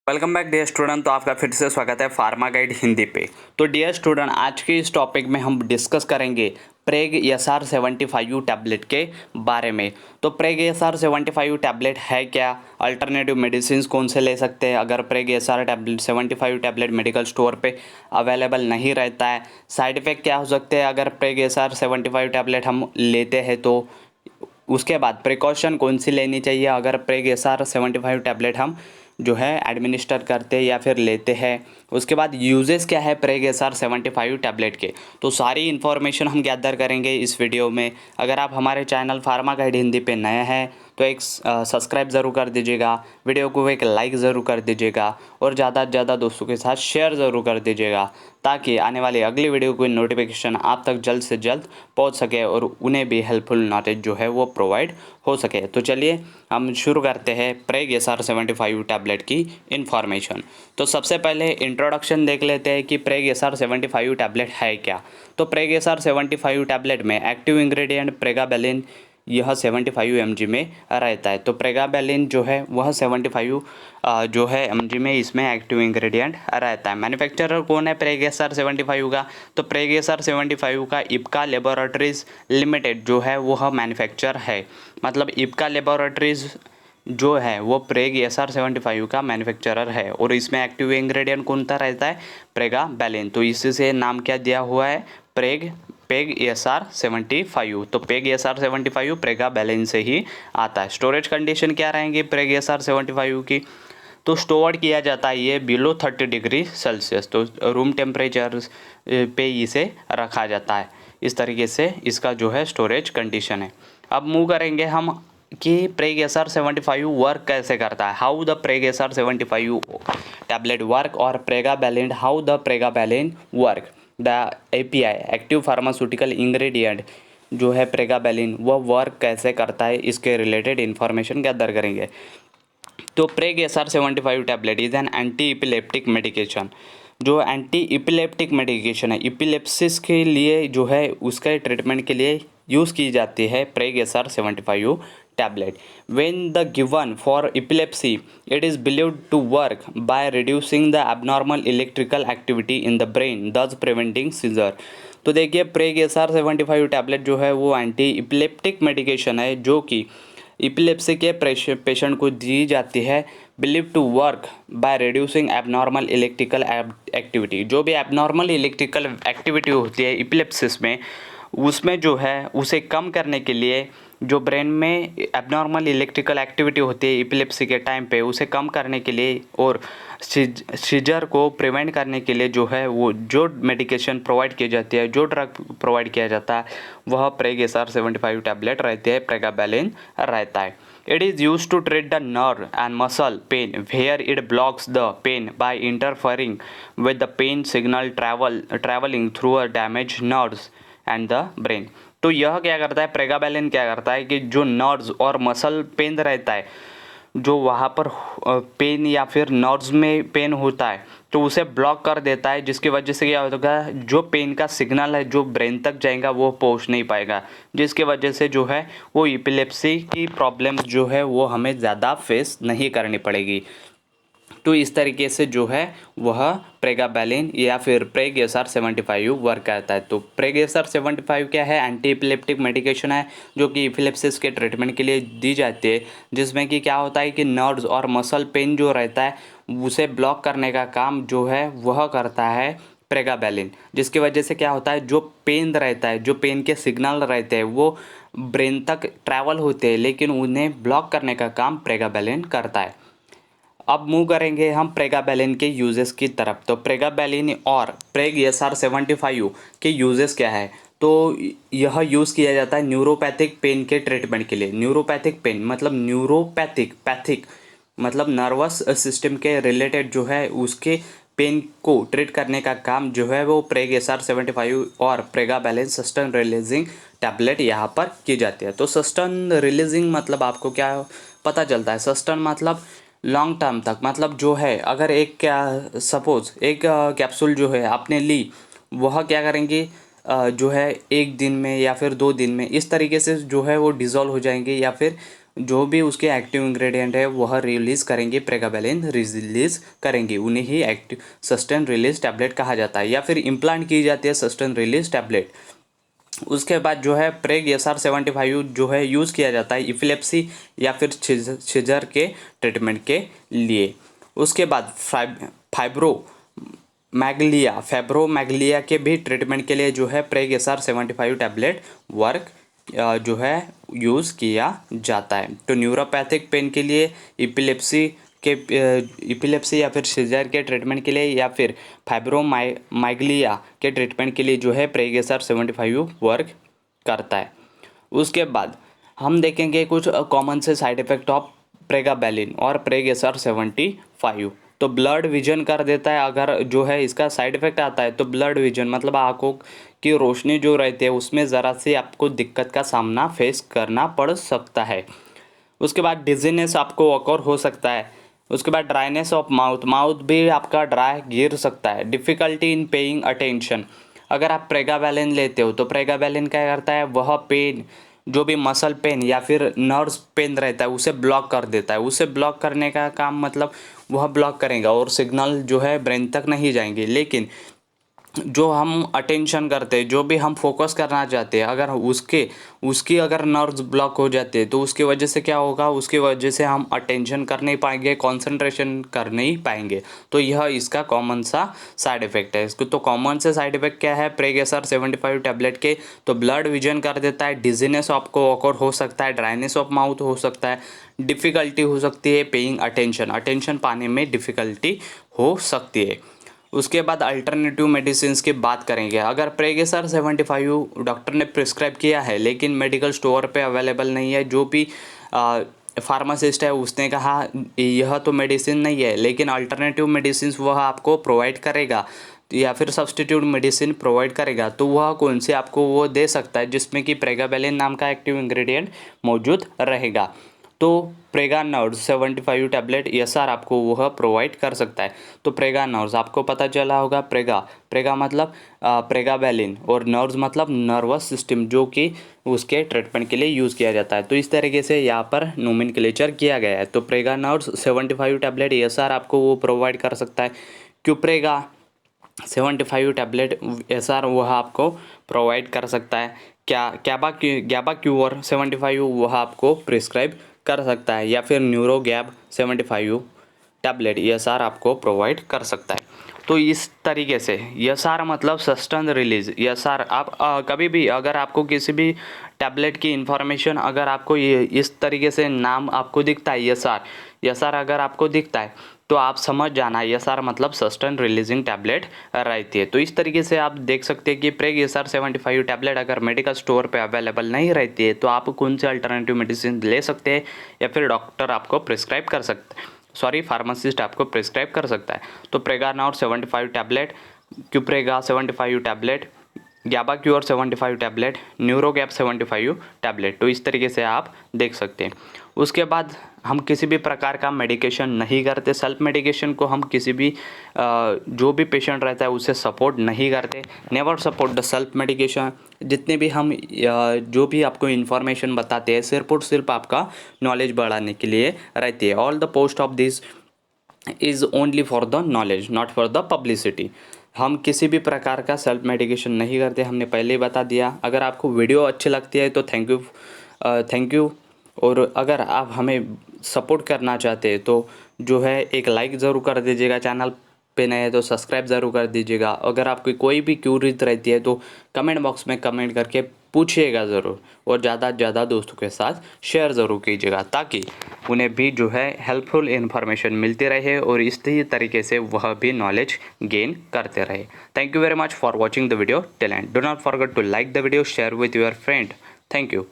Welcome back dear student. तो आपका फिर से स्वागत है फार्मा गाइड हिंदी पे। तो डियर स्टूडेंट, आज के इस टॉपिक में हम डिस्कस करेंगे प्रेग SR75 टैबलेट के बारे में। तो प्रेग SR75 टैबलेट है क्या, अल्टरनेटिव मेडिसिन कौन से ले सकते हैं अगर प्रेग SR75 टैबलेट मेडिकल स्टोर पे अवेलेबल नहीं रहता है, साइड इफ़ेक्ट क्या हो सकते हैं अगर प्रेग SR75 टैबलेट हम लेते हैं, तो उसके बाद प्रिकॉशन कौन सी लेनी चाहिए अगर प्रेग SR75 टैबलेट हम जो है एडमिनिस्टर करते हैं या फिर लेते हैं। उसके बाद यूजेस क्या है प्रेग SR75 टैबलेट के, तो सारी इन्फॉर्मेशन हम गैदर करेंगे इस वीडियो में। अगर आप हमारे चैनल फार्मा गाइड हिंदी पे नए हैं तो एक सब्सक्राइब ज़रूर कर दीजिएगा, वीडियो को एक लाइक ज़रूर कर दीजिएगा और ज़्यादा से ज़्यादा दोस्तों के साथ शेयर ज़रूर कर दीजिएगा, ताकि आने वाली अगली वीडियो की नोटिफिकेशन आप तक जल्द से जल्द पहुंच सके और उन्हें भी हेल्पफुल नॉलेज जो है वो प्रोवाइड हो सके। तो चलिए हम शुरू करते हैं प्रेग SR75 टैबलेट की इन्फॉर्मेशन। तो सबसे पहले इंट्रोडक्शन देख लेते हैं कि प्रेग SR75 टैबलेट है क्या। तो प्रेग SR75 टैबलेट में एक्टिव इंग्रेडिएंट प्रेगाबेलिन यह 75 mg में रहता है। तो प्रेगाबेलिन जो है वह 75 जो है mg में इसमें एक्टिव इंग्रेडिएंट रहता है। मैन्युफैक्चरर कौन है प्रेग SR75 का, तो प्रेग SR75 का इप्का लेबोरेटरीज लिमिटेड जो है वह मैन्युफैक्चर है। मतलब इप्का लेबोरेटरीज जो है वो प्रेग SR75 का मैन्युफैक्चरर है और इसमें एक्टिव इंग्रेडिएंट कौन सा रहता है, प्रेगाबेलिन। तो इससे नाम क्या दिया हुआ है, पेग SR75। तो पेग SR75 प्रेगाबेलिन से ही आता है। स्टोरेज कंडीशन क्या रहेंगी प्रेग SR75 की, तो स्टोर किया जाता है ये बिलो 30 डिग्री सेल्सियस, तो रूम टेम्परेचर पे इसे रखा जाता है। इस तरीके से इसका जो है स्टोरेज कंडीशन है। अब मूव करेंगे हम कि प्रेग SR75 वर्क कैसे करता है, how the Preg SR75 tablet work और pregabalin, how the pregabalin work. The API active pharmaceutical ingredient जो है प्रेगाबेलिन वह वर्क कैसे करता है, इसके रिलेटेड इन्फॉर्मेशन गैदर करेंगे। तो प्रेग SR75 tablet is an anti epileptic medication. जो एंटी इपिलेप्टिक मेडिकेशन है, इपिलेप्सिस के लिए जो है उसके ट्रीटमेंट के लिए यूज़ की जाती है प्रेग SR75 tablet. When the given for epilepsy it is believed to work by reducing the abnormal electrical activity in the brain thus preventing seizure. तो देखिए प्रेग SR75 टैबलेट जो है वो एंटी इपिलेप्टिक मेडिकेशन है जो कि इपिलेप्सी के पेशेंट को दी जाती है, believe to work by reducing abnormal electrical activity. जो भी एबनॉर्मल इलेक्ट्रिकल एक्टिविटी होती है इपिलेप्सिस में, उसमें जो है उसे कम करने के लिए, जो ब्रेन में एबनॉर्मल इलेक्ट्रिकल एक्टिविटी होती है इपिलेप्सी के टाइम पे, उसे कम करने के लिए और सीजर को प्रिवेंट करने के लिए जो है वो जो मेडिकेशन प्रोवाइड की जाती है, जो ड्रग प्रोवाइड किया जाता है, वह प्रेग SR75 टैबलेट रहती है, प्रेगाबेलिन रहता है। It is used to treat the nerve and muscle pain where it blocks the pain by interfering with the pain signal traveling through a damaged nerves and the brain। तो यह क्या करता है, प्रेगाबेलिन क्या करता है कि जो नर्व्स और मसल पेन रहता है, जो वहाँ पर पेन या फिर नर्व्स में पेन होता है, तो उसे ब्लॉक कर देता है, जिसकी वजह से क्या होगा, जो पेन का सिग्नल है जो ब्रेन तक जाएगा वो पहुँच नहीं पाएगा, जिसकी वजह से जो है वो इपिलेप्सी की प्रॉब्लम्स जो है वो हमें ज़्यादा फेस नहीं करनी पड़ेगी। तो इस तरीके से जो है वह प्रेगाबेलिन या फिर प्रेग SR75 वर्क करता है। तो प्रेग SR75 क्या है, एंटी इपिलेप्टिक मेडिकेशन है जो कि इपिलेप्सिस के ट्रीटमेंट के लिए दी जाती है, जिसमें कि क्या होता है कि नर्व्स और मसल पेन जो रहता है उसे ब्लॉक करने का काम जो है वह करता है प्रेगाबेलिन, जिसकी वजह से क्या होता है, जो पेन रहता है, जो पेन के सिग्नल रहते हैं वो ब्रेन तक ट्रैवल होते हैं, लेकिन उन्हें ब्लॉक करने का काम प्रेगाबेलिन करता है। अब मूव करेंगे हम प्रेगाबेलिन के यूजेस की तरफ। तो प्रेगाबेलिन और प्रेग SR75 के यूजेस क्या है, तो यह यूज़ किया जाता है न्यूरोपैथिक पेन के ट्रीटमेंट के लिए। न्यूरोपैथिक पेन मतलब पैथिक मतलब नर्वस सिस्टम के रिलेटेड जो है उसके पेन को ट्रीट करने का काम जो है वो प्रेग SR75 और प्रेगाबेलिन सस्टेन रिलीजिंग टैबलेट यहाँ पर की जाती है। तो सस्टेन रिलीजिंग मतलब आपको क्या पता चलता है, सस्टेन मतलब लॉन्ग टर्म तक, मतलब जो है अगर एक क्या सपोज एक कैप्सूल जो है आपने ली, वह क्या करेंगे जो है एक दिन में या फिर 2 दिन में इस तरीके से जो है वो डिज़ोल्व हो जाएंगे या फिर जो भी उसके एक्टिव इंग्रेडिएंट है वह रिलीज़ करेंगे, प्रेगाबैलिन रिलीज़ करेंगे, उन्हें ही एक्टिव सस्टेन रिलीज टैबलेट कहा जाता है, या फिर इम्प्लांट की जाती है सस्टेन रिलीज टैबलेट। उसके बाद जो है प्रेग SR-75 जो है यूज़ किया जाता है इपिलेप्सी या फिर सीजर के ट्रीटमेंट के लिए। उसके बाद फैब्रोमैग्लिया के भी ट्रीटमेंट के लिए जो है प्रेग SR-75 टैबलेट वर्क जो है यूज़ किया जाता है। तो न्यूरोपैथिक पेन के लिए, इपिलेप्सी या फिर सीजर के ट्रीटमेंट के लिए, या फिर फाइब्रोमाइग्लिया के ट्रीटमेंट के लिए जो है प्रेग SR-75 वर्क करता है। उसके बाद हम देखेंगे कुछ कॉमन से साइड इफ़ेक्ट ऑफ प्रेगाबैलिन और प्रेग SR-75। तो ब्लड विजन कर देता है, अगर जो है इसका साइड इफ़ेक्ट आता है तो ब्लड विजन मतलब आँखों की रोशनी जो रहती है उसमें ज़रा सी आपको दिक्कत का सामना फेस करना पड़ सकता है। उसके बाद डिजीनेस आपको ऑकर हो सकता है। उसके बाद ड्राइनेस ऑफ माउथ भी आपका ड्राई गिर सकता है। डिफ़िकल्टी इन पेइंग अटेंशन, अगर आप प्रेगाबैलिन लेते हो तो प्रेगाबैलिन क्या करता है, वह पेन जो भी मसल पेन या फिर नर्व्स पेन रहता है उसे ब्लॉक कर देता है। उसे ब्लॉक करने का काम मतलब वह ब्लॉक करेगा और सिग्नल जो है ब्रेन तक नहीं जाएंगे। लेकिन जो हम अटेंशन करते हैं, जो भी हम फोकस करना चाहते हैं, अगर उसकी अगर नर्व्स ब्लॉक हो जाते हैं तो उसकी वजह से क्या होगा, उसकी वजह से हम अटेंशन कर नहीं पाएंगे, कंसंट्रेशन कर नहीं पाएंगे। तो यह इसका कॉमन सा साइड इफ़ेक्ट है। इसको तो कॉमन से साइड इफ़ेक्ट क्या है प्रेग SR-75 टैबलेट के, तो ब्लड विजन कर देता है, डिजीनेस आपको ऑकर हो सकता है, ड्राइनेस ऑफ माउथ हो सकता है, डिफ़िकल्टी हो सकती है पेइंग अटेंशन पाने में डिफ़िकल्टी हो सकती है। उसके बाद अल्टरनेटिव मेडिसिन की बात करेंगे। अगर प्रेग SR-75 डॉक्टर ने प्रिस्क्राइब किया है लेकिन मेडिकल स्टोर पे अवेलेबल नहीं है, जो भी फार्मासिस्ट है उसने कहा यह तो मेडिसिन नहीं है लेकिन अल्टरनेटिव मेडिसिन वह आपको प्रोवाइड करेगा या फिर सब्सटीट्यूट मेडिसिन प्रोवाइड करेगा, तो वह कौन से आपको वो दे सकता है जिसमें कि प्रेगाबैलिन नाम का एक्टिव इंग्रेडिएंट मौजूद रहेगा। तो प्रेगा नर्व्स 75 टैबलेट SR आपको वह प्रोवाइड कर सकता है। तो प्रेगा नर्व्स आपको पता चला होगा, प्रेगा मतलब प्रेगाबैलिन और नर्व्स मतलब नर्वस सिस्टम जो कि उसके ट्रीटमेंट के लिए यूज़ किया जाता है। तो इस तरीके से यहाँ पर नोमेनक्लेचर किया गया है। तो प्रेगा नर्व्स 75 टैबलेट SR आपको वो प्रोवाइड कर सकता है। क्यूप्रेगा 75 टैबलेट SR वह आपको प्रोवाइड कर सकता है। गैबा क्यूर 75 वह आपको प्रिस्क्राइब कर सकता है, या फिर न्यूरोगैब 75 टैबलेट SR आपको प्रोवाइड कर सकता है। तो इस तरीके से SR मतलब सस्टेन रिलीज SR आप कभी भी अगर आपको किसी भी टैबलेट की इन्फॉर्मेशन अगर आपको ये इस तरीके से नाम आपको दिखता है SR अगर आपको दिखता है तो आप समझ जाना SR मतलब सस्टेन रिलीजिंग टैबलेट रहती है। तो इस तरीके से आप देख सकते हैं कि प्रेग SR-75 टैबलेट अगर मेडिकल स्टोर पे अवेलेबल नहीं रहती है तो आप कौन से अल्टरनेटिव मेडिसिन ले सकते हैं, या फिर डॉक्टर आपको प्रिस्क्राइब कर सकते हैं, फार्मासिस्ट आपको प्रिस्क्राइब कर सकता है। तो Preganor 75 tablet, Qprega 75 tablet, gaba cure 75 tablet, Neurogap 75 tablet. तो इस तरीके से आप देख सकते हैं। उसके बाद हम किसी भी प्रकार का मेडिकेशन नहीं करते, सेल्फ मेडिकेशन को हम किसी भी जो भी पेशेंट रहता है उसे सपोर्ट नहीं करते। Never support the self medication. जितने भी हम जो भी आपको इन्फॉर्मेशन बताते हैं सिर्फ और सिर्फ आपका नॉलेज बढ़ाने के लिए रहती है। All the post of this is only for the knowledge, not for the publicity. हम किसी भी प्रकार का सेल्फ मेडिकेशन नहीं करते, हमने पहले ही बता दिया। अगर आपको वीडियो अच्छी लगती है तो थैंक यू। और अगर आप हमें सपोर्ट करना चाहते हैं तो जो है एक लाइक ज़रूर कर दीजिएगा, चैनल पे नए हैं तो सब्सक्राइब ज़रूर कर दीजिएगा। अगर आपकी कोई भी क्यूरीज रहती है तो कमेंट बॉक्स में कमेंट करके पूछिएगा ज़रूर, और ज़्यादा से ज़्यादा दोस्तों के साथ शेयर ज़रूर कीजिएगा ताकि उन्हें भी जो है हेल्पफुल इन्फॉर्मेशन मिलती रहे और इसी तरीके से वह भी नॉलेज गेन करते रहे। Thank you very much for watching the video till end. Do not forget to like the video, share with your friend. Thank you.